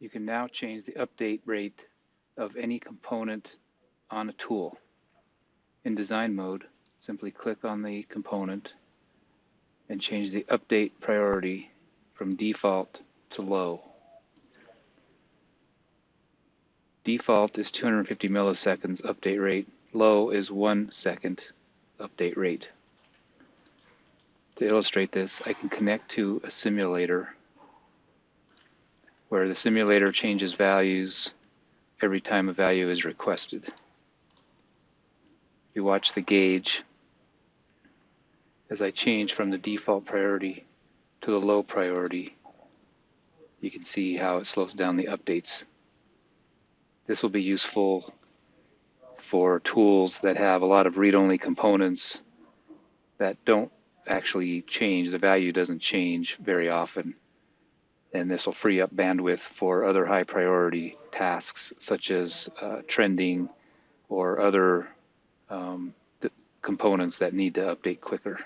You can now change the update rate of any component on a tool. In design mode, simply click on the component and change the update priority from default to low. Default is 250 milliseconds update rate. Low is 1 second update rate. To illustrate this, I can connect to a simulator where the simulator changes values every time a value is requested. You watch the gauge as I change from the default priority to the low priority. You can see how it slows down the updates. This will be useful for tools that have a lot of read-only components that don't actually change. The value doesn't change very often. And this will free up bandwidth for other high priority tasks such as trending or other components that need to update quicker.